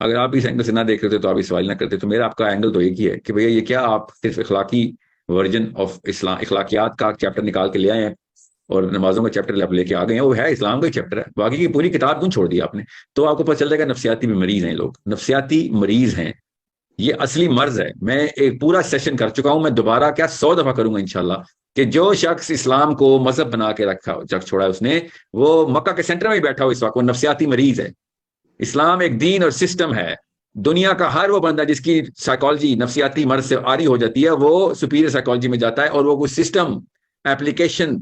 اگر آپ اس اینگل سے نہ دیکھ رہے تھے تو آپ اس سوال نہ کرتے. تو میرا آپ کا اینگل تو ایک ہی ہے کہ بھیا یہ کیا آپ صرف اخلاقی ورژن آف اسلام، اخلاقیات کا چیپٹر نکال کے لے آئے ہیں اور نمازوں کا چیپٹر آپ لے کے آ گئے ہیں. وہ ہے اسلام کا ہی چیپٹر ہے، باقی کی پوری کتاب کیوں چھوڑ دی آپ نے؟ تو آپ کو پتہ چل جائے گا نفسیاتی مریض ہیں لوگ، نفسیاتی مریض ہیں. یہ اصلی مرض ہے. میں ایک پورا سیشن کر چکا ہوں، میں دوبارہ کیا 100 دفعہ کروں گا انشاءاللہ، کہ جو شخص اسلام کو مذہب بنا کے رکھا جگ چھوڑا ہے اس نے، وہ مکہ کے سینٹر میں ہی بیٹھا ہو اس وقت، وہ نفسیاتی مریض ہے. اسلام ایک دین اور سسٹم ہے. دنیا کا ہر وہ بندہ جس کی سائیکالوجی نفسیاتی مرض سے آری ہو جاتی ہے، وہ سپیریئر سائیکالوجی میں جاتا ہے اور وہ کوئی سسٹم، ایپلیکیشن،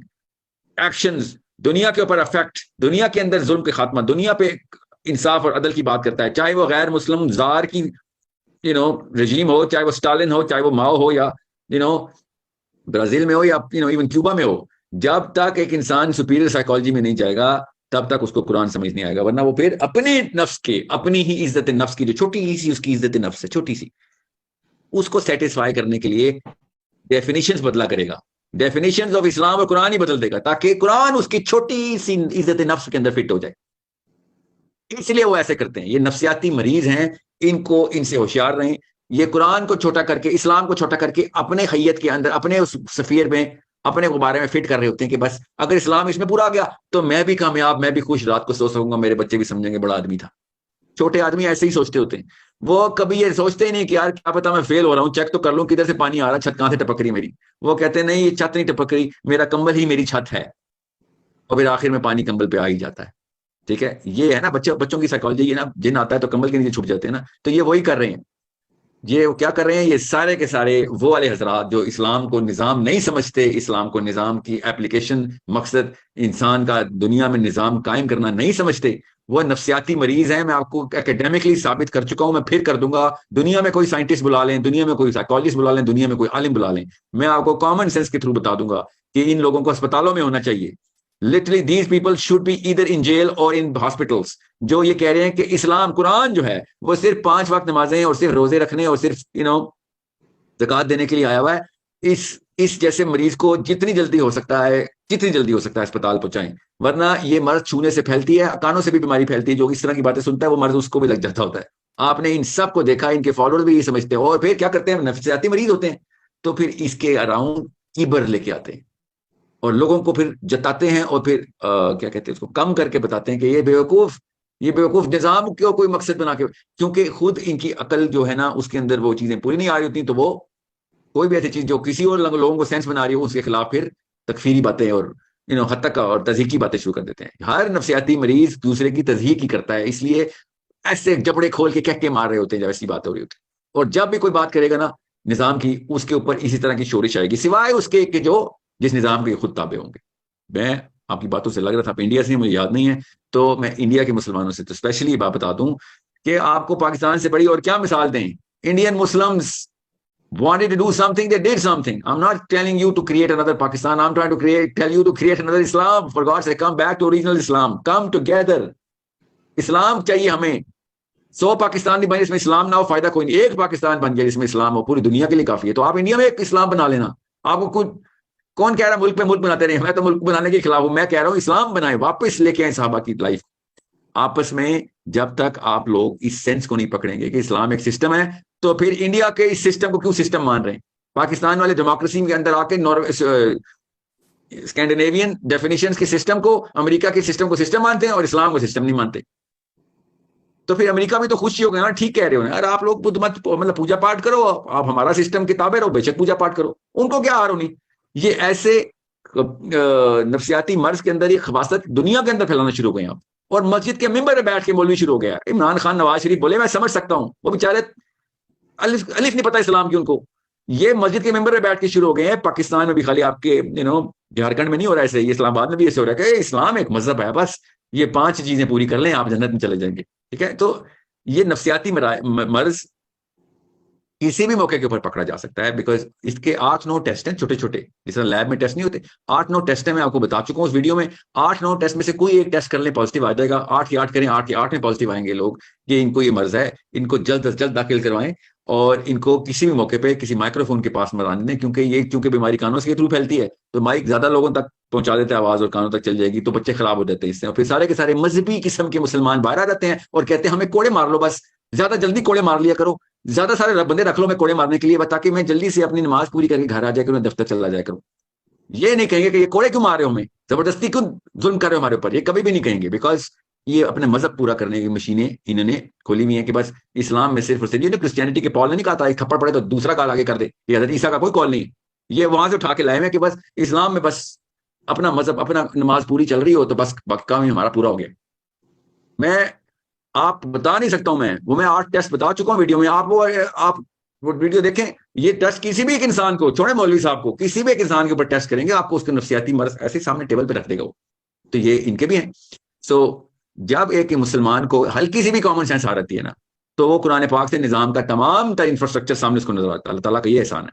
ایکشنز، دنیا کے اوپر افیکٹ، دنیا کے اندر ظلم کے خاتمہ، دنیا پہ انصاف اور عدل کی بات کرتا ہے. چاہے وہ غیر مسلم زار کی رجیم ہو، چاہے وہ اسٹالن ہو، چاہے وہ ماؤ ہو، یا برازیل میں ہو، یا ایون کیوبا میں ہو. جب تک ایک انسان سپیریئر سائیکالوجی میں نہیں جائے گا تب تک اس کو قرآن سمجھ نہیں آئے گا. ورنہ وہ پھر اپنے نفس کے، اپنی ہی عزت نفس کی جو چھوٹی سی اس کی عزت نفس ہے، چھوٹی سی، اس کو سیٹسفائی کرنے کے لیے ڈیفینیشنز بدلا کرے گا. ڈیفینیشنز آف اسلام اور قرآن ہی بدل دے گا تاکہ قرآن اس کی چھوٹی سی عزت نفس کے اندر فٹ ہو جائے. اس لیے وہ ایسے کرتے ہیں. یہ نفسیاتی مریض ہیں، ان سے ہوشیار رہیں. یہ قرآن کو چھوٹا کر کے، اسلام کو چھوٹا کر کے اپنے خیت کے اندر، اپنے اس سفیر میں، اپنے غبارے میں فٹ کر رہے ہوتے ہیں کہ بس اگر اسلام اس میں پورا آ گیا تو میں بھی کامیاب، میں بھی خوش، رات کو سو سکوں گا، میرے بچے بھی سمجھیں گے بڑا آدمی تھا. چھوٹے آدمی ایسے ہی سوچتے ہوتے ہیں. وہ کبھی یہ سوچتے ہی نہیں کہ یار کیا پتا میں فیل ہو رہا ہوں، چیک تو کر لوں کدھر سے پانی آ رہا ہے، چھت کہاں سے ٹپک رہی میری. وہ کہتے ہیں نہیں یہ چھت نہیں ٹپک رہی، میرا کمبل ہی میری چھت ہے. اور پھر آخر میں پانی کمبل پہ آ ہی جاتا ہے. ٹھیک ہے، یہ ہے نا بچوں کی سائیکالوجی. یہ نا جن آتا ہے تو کمبل کے نیچے چھپ جاتے ہیں نا. تو یہ وہی کر رہے ہیں. یہ کیا کر رہے ہیں؟ یہ سارے کے سارے وہ والے حضرات جو اسلام کو نظام نہیں سمجھتے، اسلام کو نظام کی ایپلیکیشن، مقصد انسان کا دنیا میں نظام قائم کرنا نہیں سمجھتے، وہ نفسیاتی مریض ہیں. میں آپ کو اکیڈیمکلی ثابت کر چکا ہوں، میں پھر کر دوں گا. دنیا میں کوئی سائنٹسٹ بلا لیں، دنیا میں کوئی سائیکالوجسٹ بلا لیں، دنیا میں کوئی عالم بلا لیں، میں آپ کو کامن سینس کے تھرو بتا دوں گا کہ ان لوگوں کو اسپتالوں میں ہونا چاہیے. Literally these people should be either in jail اور ان ہاسپٹلس. جو یہ کہہ رہے ہیں کہ اسلام، قرآن جو ہے وہ صرف 5 وقت نمازیں اور صرف روزے رکھنے اور صرف زکات دینے کے لیے آیا ہوا ہے. اس جیسے مریض کو جتنی جلدی ہو سکتا ہے اسپتال پہنچائیں، ورنہ یہ مرض چھونے سے پھیلتی ہے، کانوں سے بھی بیماری پھیلتی ہے. جو اس طرح کی باتیں سنتا ہے وہ مرض اس کو بھی لگ جاتا ہوتا ہے. آپ نے ان سب کو دیکھا، ان کے فالوور بھی یہ سمجھتے ہیں اور پھر کیا کرتے ہیں؟ نفسیاتی مریض ہوتے ہیں تو پھر اس کے اراؤنڈ کیبر لے کے آتے ہیں اور لوگوں کو پھر جتاتے ہیں اور پھر کیا کہتے ہیں اس کو کم کر کے بتاتے ہیں کہ یہ بیوقوف نظام کیوں کوئی مقصد بنا کے، کیونکہ خود ان کی عقل جو ہے نا اس کے اندر وہ چیزیں پوری نہیں آ رہی ہوتی. تو وہ کوئی بھی ایسی چیز جو کسی اور لوگوں کو سینس بنا رہی ہو اس کے خلاف پھر تکفیری باتیں اور حتک اور تضحیق کی باتیں شروع کر دیتے ہیں. ہر نفسیاتی مریض دوسرے کی تضحیق ہی کرتا ہے، اس لیے ایسے جبڑے کھول کے کہہ کے مار رہے ہوتے ہیں جب ایسی بات ہو رہی ہوتی. اور جب بھی کوئی بات کرے گا نا نظام کی، اس کے اوپر اسی طرح کی شورش آئے گی، سوائے اس کے کہ جو جس نظام کے خود تابع ہوں گے. میں آپ کی باتوں سے لگ رہا تھا آپ انڈیا سے، مجھے یاد نہیں ہے، تو میں انڈیا کے مسلمانوں سے تو اسپیشلی یہ بات بتا دوں کہ آپ کو پاکستان سے بڑی اور کیا مثال دیں. Indian Muslims wanted to do something, they did something. I'm not telling you to create another Pakistan. I'm trying to tell you to create another Islam. For God's sake, come back to original Islam. Come together. اسلام چاہیے ہمیں. 100 پاکستان نہیں بنے اس میں اسلام نہ ہو، فائدہ کوئی نہیں. ایک پاکستان بن گیا جس میں اسلام ہو، پوری دنیا کے لیے کافی ہے. تو آپ انڈیا میں ایک اسلام بنا لینا. آپ کو کون کہہ رہا ہے ملک پہ ملک بناتے رہے؟ میں تو ملک بنانے کے خلاف ہوں. میں کہہ رہا ہوں اسلام بنائیں، واپس لے کے آئیں صحابہ کی لائف. آپس میں جب تک آپ لوگ اس سینس کو نہیں پکڑیں گے کہ اسلام ایک سسٹم ہے، تو پھر انڈیا کے اس سسٹم کو کیوں سسٹم مان رہے ہیں؟ پاکستان والے ڈیموکریسی کے اندر آ کے اسکینڈینیوین ڈیفینیشنز کے سسٹم کو، امریکہ کے سسٹم کو سسٹم مانتے ہیں اور اسلام کو سسٹم نہیں مانتے. تو پھر امریکہ میں تو خوشی ہو گیا نا، ٹھیک کہہ رہے ہو نا، اگر آپ لوگ بدھ مت مطلب پوجا پاٹ کرو، آپ ہمارا سسٹم کے تابع رہو، بے شک پوجا پاٹ کرو، ان کو کیا ہار ہونی. یہ ایسے نفسیاتی مرض کے اندر یہ خباثت دنیا کے اندر پھیلانا شروع ہو گئے آپ. اور مسجد کے ممبر پہ بیٹھ کے مولوی شروع ہو گیا. عمران خان، نواز شریف بولے میں سمجھ سکتا ہوں، وہ بیچارے الف نہیں پتا اسلام کی ان کو. یہ مسجد کے ممبر پہ بیٹھ کے شروع ہو گئے ہیں. پاکستان میں بھی خالی آپ کے جھارکھنڈ میں نہیں ہو رہا ایسے، یہ اسلام آباد میں بھی ایسے ہو رہا ہے کہ اسلام ایک مذہب ہے، بس یہ 5 چیزیں پوری کر لیں آپ جنت میں چلے جائیں گے. ٹھیک ہے، تو یہ نفسیاتی مرض کسی بھی موقع کے اوپر پکڑا جا سکتا ہے، بیکاز اس کے 8-9 ٹیسٹ ہیں چھوٹے چھوٹے، جس طرح لیب میں ٹیسٹ نہیں ہوتے. 8-9 ٹیسٹ ہیں، میں آپ کو بتا چکا ہوں اس ویڈیو میں. 8-9 ٹیسٹ میں سے کوئی ایک ٹیسٹ کر لیں پازیٹیو آ جائے گا. 8 کے 8 کریں، 8 کے 8 میں پازیٹیو آئیں گے لوگ کہ ان کو یہ مرض ہے. ان کو جلد از جلد داخل کروائیں اور ان کو کسی بھی موقع پہ کسی مائکرو فون کے پاس مت آنے دیں، کیونکہ یہ چونکہ بیماری کانوں کے تھرو پھیلتی ہے تو مائک زیادہ لوگوں تک پہنچا دیتے ہیں آواز اور کانوں تک چل جائے گی تو بچے خراب ہو جاتے ہیں اس سے. اور پھر سارے کے سارے مذہبی قسم کے مسلمان باہر آ جاتے ہیں اور کہتے ہیں ہمیں کوڑے مار لو بس، زیادہ جلدی کوڑے مار لیا کرو, زیادہ سارے بندے رکھ لو میں کوڑے مارنے کے لیے, تاکہ میں جلدی سے اپنی نماز پوری کر کے گھر آ جائے کروں, دفتر چلا جائے کروں. یہ نہیں کہیں گے کہ یہ کوڑے کیوں مار رہے ہو, ہمیں زبردستی کیوں ظلم کر رہے ہو ہمارے اوپر, یہ کبھی بھی نہیں کہیں گے, بیکاز یہ اپنے مذہب پورا کرنے کی مشینیں انہوں نے کھولی ہوئی ہیں کہ بس اسلام میں صرف اور صرف, یہ کرسچینٹی کے پال نے نہیں کہا تھا ایک تھپڑ پڑے تو دوسرا کال آگے کر دے, یہ حضرت عیسیٰ کا کوئی کال نہیں, یہ وہاں سے اٹھا کے لائے ہیں کہ بس اسلام میں بس اپنا مذہب, اپنا نماز پوری چل رہی ہو تو بس کام ہی ہمارا پورا ہو گیا. میں آپ بتا نہیں سکتا ہوں, میں 8 ٹیسٹ بتا چکا ہوں ویڈیو میں, آپ وہ ویڈیو دیکھیں. یہ ٹیسٹ کسی بھی ایک انسان کو, چھوڑے مولوی صاحب کو, کسی بھی ایک انسان کے اوپر ٹیسٹ کریں گے, آپ کو اس کے نفسیاتی مرض ایسے سامنے ٹیبل پہ رکھ دے گا وہ. تو یہ ان کے بھی ہیں. سو جب ایک مسلمان کو ہلکی سی بھی کامن سینس آ رہتی ہے نا, تو وہ قرآن پاک سے نظام کا تمام تر انفراسٹرکچر سامنے اس کو نظر آتا ہے. اللہ تعالیٰ کا یہ احسان ہے.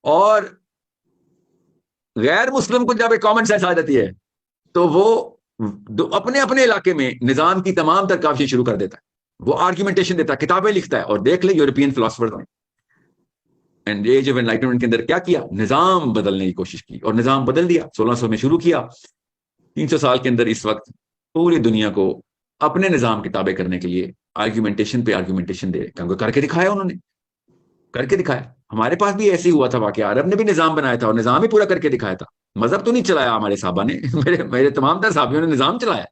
اور غیر مسلم کو جب ایک کامن سینس آ جاتی ہے تو وہ اپنے اپنے علاقے میں نظام کی تمام تر کاوشیں شروع کر دیتا ہے, وہ آرگیومنٹیشن دیتا ہے, کتابیں لکھتا ہے. اور دیکھ لے یورپین فلاسفرز نے اینڈ ایج آف انلائٹمنٹ کے اندر کیا کیا, نظام بدلنے کی کوشش کی, اور نظام بدل دیا. 1600 میں شروع کیا, 300 سال کے اندر اس وقت پوری دنیا کو اپنے نظام کے تابع کرنے کے لیے آرگیومنٹیشن پہ آرگیومنٹیشن دے, کیونکہ کر کے دکھایا, انہوں نے کر کے دکھایا. ہمارے پاس بھی ایسے ہی ہوا تھا واقعہ, عرب نے بھی نظام بنایا تھا اور نظام ہی پورا کر کے دکھایا تھا. مذہب تو نہیں چلایا ہمارے صحابہ نے, میرے تمام تر صحابیوں نے نظام چلایا.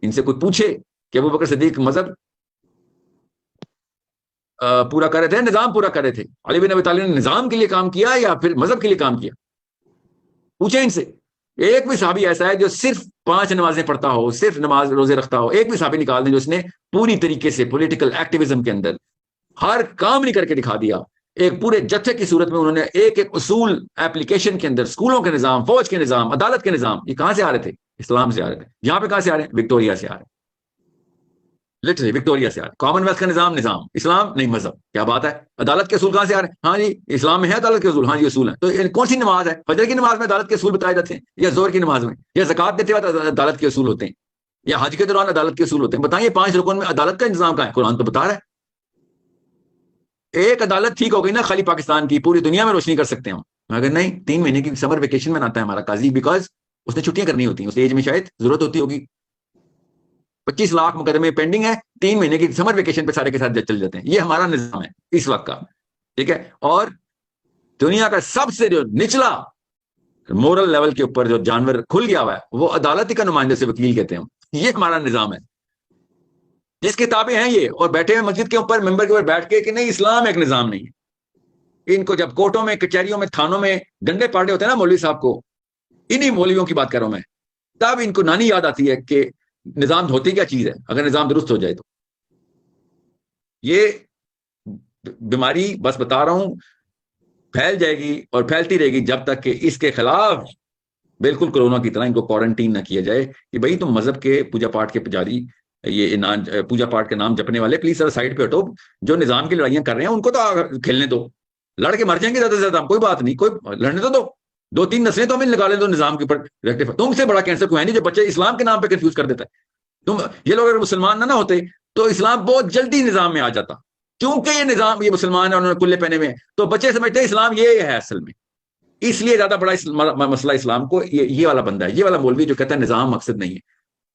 ان سے کوئی پوچھے کہ ابو بکر صدیق مذہب پورا کر رہے تھے, نظام پورا کر رہے تھے, علی بن ابی طالب نے نظام کے لیے کام کیا یا پھر مذہب کے لیے کام کیا, پوچھیں ان سے. ایک بھی صحابی ایسا ہے جو صرف 5 نمازیں پڑھتا ہو, صرف نماز روزے رکھتا ہو, ایک بھی صحابی نکال دیں جو اس نے پوری طریقے سے پولیٹیکل ایکٹیویزم کے اندر ہر کام نہیں کر کے دکھا دیا. ایک پورے جتھے کی صورت میں انہوں نے ایک ایک اصول ایپلیکیشن کے اندر, اسکولوں کے نظام, فوج کے نظام, عدالت کے نظام, یہ کہاں سے آ رہے تھے؟ اسلام سے آ رہے تھے. یہاں پہ کہاں سے آ رہے ہیں؟ وکٹوریا سے آ رہے ہیں, لٹرلی وکٹوریا سے آ رہے ہیں. کامن ویلتھ کا نظام, اسلام نہیں مذہب, کیا بات ہے. عدالت کے اصول کہاں سے آ رہے ہیں؟ ہاں جی اسلام میں ہے عدالت کے اصول, ہاں جی اصول ہیں. تو کون سی نماز ہے؟ فجر کی نماز میں عدالت کے اصول بتائے جاتے ہیں, یا زور کی نماز میں, یا زکات دیتے وقت عدالت کے اصول ہوتے ہیں, یا حج کے دوران عدالت کے اصول ہوتے ہیں؟ بتائیے 5 رکن میں عدالت کا انتظام کہاں ہے؟ قرآن تو بتا رہا ہے. ایک عدالت ٹھیک ہو گئی نا خالی پاکستان کی, پوری دنیا میں روشنی کر سکتے ہیں ہم. مگر نہیں, 3 مہینے کی سمر ویکیشن میں آتا ہے ہمارا قاضی, بیکاز اس نے چھٹیاں کرنی ہوتی ہیں, اس ایج میں شاید ضرورت ہوتی ہوگی. 25 لاکھ مقدمے پینڈنگ ہے, 3 مہینے کی سمر ویکیشن پہ سارے کے ساتھ چل جاتے ہیں. یہ ہمارا نظام ہے اس وقت کا, ٹھیک ہے. اور دنیا کا سب سے جو نچلا مورل لیول کے اوپر جو جانور کھل گیا ہوا ہے وہ عدالت کا نمائندے سے وکیل کہتے ہیں. یہ ہمارا نظام ہے جس کتابیں ہیں یہ, اور بیٹھے ہوئے مسجد کے اوپر ممبر کے اوپر بیٹھ کے کہ نہیں اسلام ایک نظام نہیں ہے. ان کو جب کورٹوں میں, کچہریوں میں, تھانوں میں ڈنڈے پاڑے ہوتے ہیں نا مولوی صاحب کو, انہی مولویوں کی بات کر رہا ہوں میں, تب ان کو نانی یاد آتی ہے کہ نظام ہوتی کیا چیز ہے اگر نظام درست ہو جائے تو. یہ بیماری بس بتا رہا ہوں پھیل جائے گی اور پھیلتی رہے گی جب تک کہ اس کے خلاف بالکل کورونا کی طرح ان کو کوارنٹین نہ کیا جائے کہ بھائی تم مذہب کے پوجا پاٹ کے پجاری, یہ پوجا پاٹ کے نام جپنے والے, پلیز سر سائڈ پہ ہٹو. جو نظام کی لڑائیاں کر رہے ہیں ان کو تو کھیلنے دو, لڑ کے مر جائیں گے زیادہ سے زیادہ, کوئی بات نہیں, کوئی لڑنے تو دو 2-3 نسلیں تو ہمیں نکالے دو نظام کے اوپر. تم سے بڑا کینسر کوئی نہیں جو بچے اسلام کے نام پہ کنفیوز کر دیتا ہے. تم یہ لوگ اگر مسلمان نہ ہوتے تو اسلام بہت جلدی نظام میں آ جاتا, کیونکہ یہ نظام, یہ مسلمان ہے, انہوں نے کلے پہنے ہوئے ہیں, تو بچے سمجھتے ہیں اسلام یہ ہے اصل میں. اس لیے زیادہ بڑا مسئلہ اسلام کو یہ والا بندہ ہے, یہ والا مولوی جو کہتا ہے نظام مقصد نہیں ہے.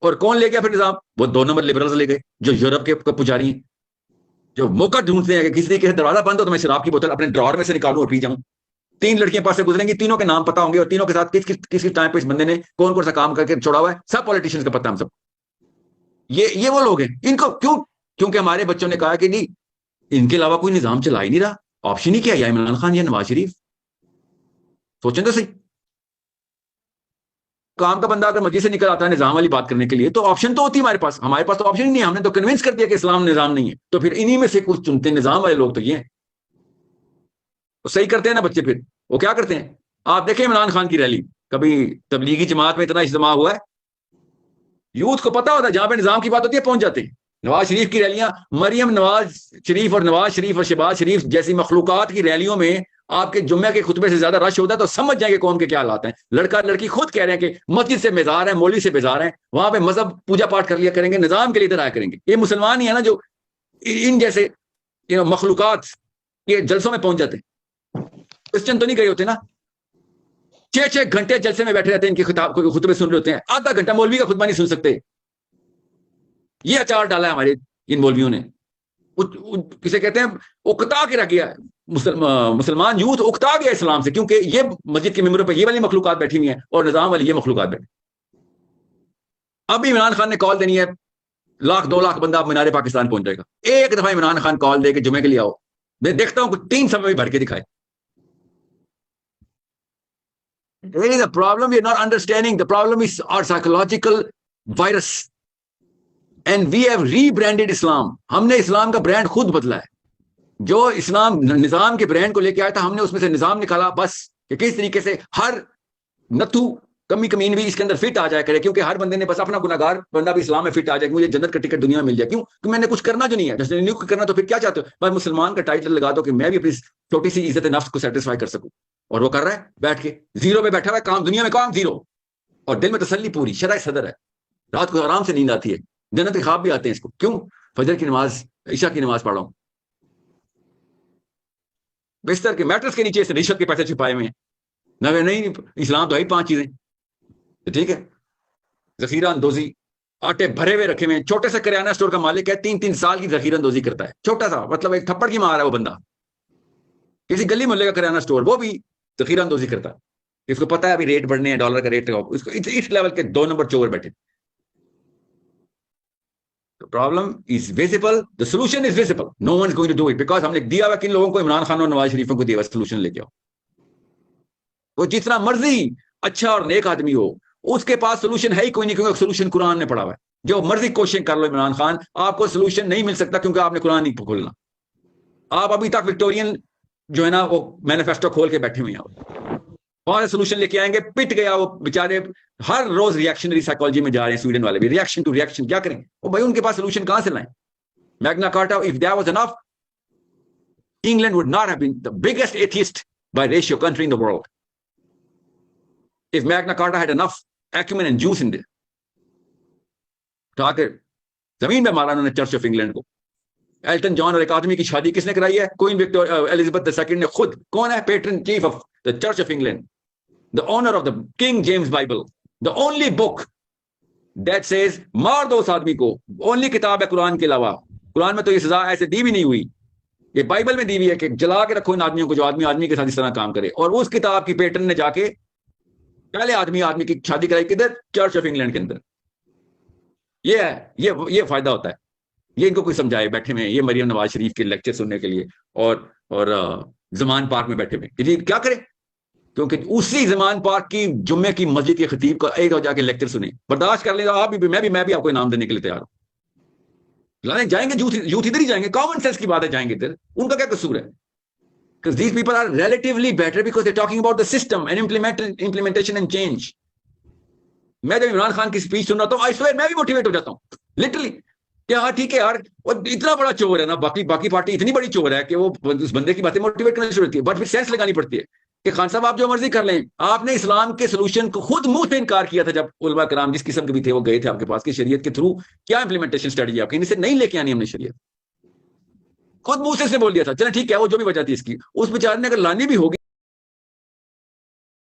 اور کون لے گیا پھر نظام؟ وہ 2 نمبر لبرلز لے گئے جو یورپ کے پجاری ہیں, جو موقع ڈھونڈتے ہیں کہ کسی کے دروازہ بند ہو تو میں شراب کی بوتل اپنے ڈراور میں سے نکالوں اور پی جاؤں. 3 لڑکیاں پاس سے گزریں گی, تینوں کے نام پتا ہوں گے, اور تینوں کے ساتھ کس ٹائم پہ اس بندے نے کون سا کام کر کے چھوڑا ہوا ہے, سب پولیٹیشنز کا پتہ ہم سب. یہ وہ لوگ ہیں. ان کو کیوں؟ کیونکہ ہمارے بچوں نے کہا کہ نہیں ان کے علاوہ کوئی نظام چلا ہی نہیں رہا, آپشن ہی کیا, یا عمران خان یا نواز شریف. سوچیں تو صحیح, کام کا بندہ اگر مسجد سے نکل آتا ہے نظام والی بات کرنے کے لیے تو آپشن تو ہوتی ہے ہمارے پاس تو آپشن ہی نہیں ہے. ہم نے تو کنونس کر دیا کہ اسلام نظام نہیں ہے, تو پھر انہی میں سے کچھ چنتے ہیں نظام والے لوگ, تو یہ ہیں وہ صحیح کرتے ہیں نا بچے. پھر وہ کیا کرتے ہیں, آپ دیکھیں عمران خان کی ریلی, کبھی تبلیغی جماعت میں اتنا اجتماع ہوا ہے, یوتھ کو پتا ہوتا ہے جہاں پہ نظام کی بات ہوتی ہے پہنچ جاتے ہیں. نواز شریف کی ریلیاں, مریم نواز شریف اور نواز شریف اور شہباز شریف جیسی مخلوقات کی ریلیوں میں آپ کے جمعہ کے خطبے سے زیادہ رش ہوتا ہے, تو سمجھ جائیں گے قوم کے کیا حالات ہیں. لڑکا لڑکی خود کہہ رہے ہیں کہ مسجد سے بیزار ہیں, مولوی سے بیزار ہیں, وہاں پہ مذہب پوجا پاٹ کر لیا کریں گے, نظام کے لیے ادھر آیا کریں گے. یہ مسلمان ہی ہے نا جو ان جیسے مخلوقات کے جلسوں میں پہنچ جاتے ہیں. کرسچن تو نہیں گئے ہوتے نا, 6 گھنٹے جلسے میں بیٹھے رہتے ہیں, ان کے خطبے سن رہے ہوتے ہیں, آدھا گھنٹہ مولوی کا خطبہ نہیں سن سکتے. یہ اچار ڈالا ہے ہمارے ان مولویوں نے. کسے کہتے ہیں اکتا کے رکھ گیا ہے مسلمان یوتھ اکتا گیا اسلام سے، کیونکہ یہ مسجد کے ممبروں پہ یہ والی مخلوقات بیٹھی ہوئی ہیں اور نظام والی یہ مخلوقات بیٹھی. ابھی عمران خان نے کال دینی ہے 1,00,000-2,00,000 بندہ مینار پاکستان پہنچ جائے گا. ایک دفعہ عمران خان کال دے کے جمعے کے لیے آؤ، میں دیکھتا ہوں کہ 3 سفے بھی بھر کے دکھائے. Really the problem we are not understanding. The problem is our psychological virus. And we have rebranded Islam. ہم نے اسلام کا برانڈ خود بدلا ہے. جو اسلام نظام کے برانڈ کو لے کے آیا تھا، ہم نے اس میں سے نظام نکالا بس کہ کس طریقے سے ہر نتھو کمی کمین بھی اس کے اندر فٹ آ جائے کرے، کیونکہ ہر بندے نے بس اپنا گناہگار بندہ بھی اسلام میں فٹ آ جائے کہ مجھے جنت کا ٹکٹ دنیا میں مل جائے. کیوں کہ میں نے کچھ کرنا جو نہیں ہے. جیسے نیو کرنا تو پھر کیا چاہتے ہو؟ بس مسلمان کا ٹائٹل لگا دو کہ میں بھی اپنی چھوٹی سی عزت نفس کو سیٹسفائی کر سکوں. اور وہ کر رہا ہے بیٹھ کے زیرو پہ بیٹھا ہوا ہے، کام دنیا میں کام زیرو، اور دل میں تسلی پوری، شرح صدر ہے، رات کو آرام سے نیند آتی ہے، جنت کے خواب بھی آتے ہیں اس کو. کیوں؟ فجر کی نماز، عشاء کی نماز پڑھا ہوں، بستر کے میٹرس کے نیچے سے رشوت کے پیسے چھپائے ہوئے ہیں. نہیں اسلام تو ہے 5 چیزیں، ٹھیک ہے. ذخیرہ اندوزی، آٹے بھرے ہوئے رکھے ہوئے ہیں. چھوٹے سے کریانہ اسٹور کا مالک ہے، 3 سال کی ذخیرہ اندوزی کرتا ہے. چھوٹا سا، مطلب ایک تھپڑ کی مار ہے وہ بندہ. کسی گلی محلے کا کریانہ اسٹور، وہ بھی ذخیرہ اندوزی کرتا ہے. اس کو پتا ہے ابھی ریٹ بڑھنے ہیں، ڈالر کا ریٹ، اس کو اس لیول کے 2 نمبر چور بیٹھے. The problem is visible, the solution is visible. No one is going to do it because ہم نے دیا ہوا کن لوگوں کو؟ عمران خان اور نواز شریفوں کو دیا ہوا سولوشن لے کے آؤ. وہ جتنا مرضی اچھا اور نیک آدمی ہو، اس کے پاس سولوشن ہے ہی کوئی نہیں، کیونکہ سولوشن قرآن میں پڑا ہوا ہے. جو مرضی کوشش کر لو عمران خان، آپ کو سولوشن نہیں مل سکتا کیونکہ آپ نے قرآن نہیں کھولنا. آپ ابھی تک وکٹورین جو ہے نا وہ مینیفیسٹو کھول کے بیٹھے ہوئے ہیں. وہاں سولوشن لے کے آئیں گے، پٹ گیا وہ بیچارے. ہر روز ریئیکشنری سائیکالوجی میں جا رہے ہیں سویڈن والے بھی، ریئیکشن ٹو ریئیکشن. کیا کریں وہ بھائی؟ ان کے پاس سولوشن کہاں سے لائیں؟ میگنا کارٹا، if that was enough, England would not have been the biggest atheist by ratio country in the world. If Magna Carta had enough acumen and juice in it. اٹھا کے زمین میں مارا انہوں نے چرچ آف انگلینڈ کو. ایلٹن جان اور ایک آدمی کی شادی کس نے کرائی ہے؟ کوئین ایلزابتھ II نے خود. کون ہے pattern chief of the church of England? The owner of the king James Bible, the only book that says مار دو اس آدمی کو. اونلی کتاب ہے قرآن کے علاوہ. قرآن میں تو یہ سزا ایسے دی بھی نہیں ہوئی، یہ بائبل میں دی ہوئی ہے کہ جلا کے رکھو ان آدمیوں کو جو آدمی آدمی کے ساتھ اس طرح کام کرے. اور اس کتاب کی پیٹرن نے جا کے پہلے آدمی کی شادی کرائی کدھر؟ چرچ آف انگلینڈ کے اندر. یہ ہے، یہ فائدہ ہوتا ہے. یہ ان کو کوئی سمجھائے بیٹھے ہوئے، یہ مریم نواز شریف کے لیکچر سننے کے لیے اور زمان پارک میں بیٹھے ہوئے. جی کیا کریں؟ کیونکہ اسی زمان پارک کی جمعے کی مسجد کے خطیب کا ایک جا کے لیکچر سنیں. برداشت کر لیں آپ بھی، میں بھی آپ کو انعام دینے کے لیے تیار ہوں. جائیں گے یوتھ ادھر ہی جائیں گے، کامن سینس کی بات ہے، جائیں گے ادھر. ان کا کیا قصور ہے؟ Because these people are relatively better because they're talking about the system and implementation and change. میں جب عمران خان کی اسپیچ سن رہا ہوں I swear میں بھی موٹیویٹ ہو جاتا ہوں لٹرلی کہ ہاں ٹھیک ہے یار، وہ اتنا بڑا چور ہے نا، باقی پارٹی اتنی بڑی چور ہے کہ وہ اس بندے کی باتیں موٹیویٹ کرنے شروع ہوتی ہے. بٹ پھر سینس لگانی پڑتی ہے کہ خان صاحب آپ جو مرضی کر لیں، آپ نے اسلام کے سولوشن کو خود منہ سے انکار کیا تھا جب علماء کرام جس قسم کے بھی تھے وہ گئے تھے آپ کے پاس کہ شریعت کے تھرو کیا امپلیمنٹیشن اسٹریٹجی آپ کی، سے نہیں لے کے آنی ہم نے شریعت. خود منہ سے بول دیا تھا. چلیں ٹھیک ہے، وہ جو بھی وجہ تھی اس کی، اس بیچارے نے اگر لانی بھی ہوگی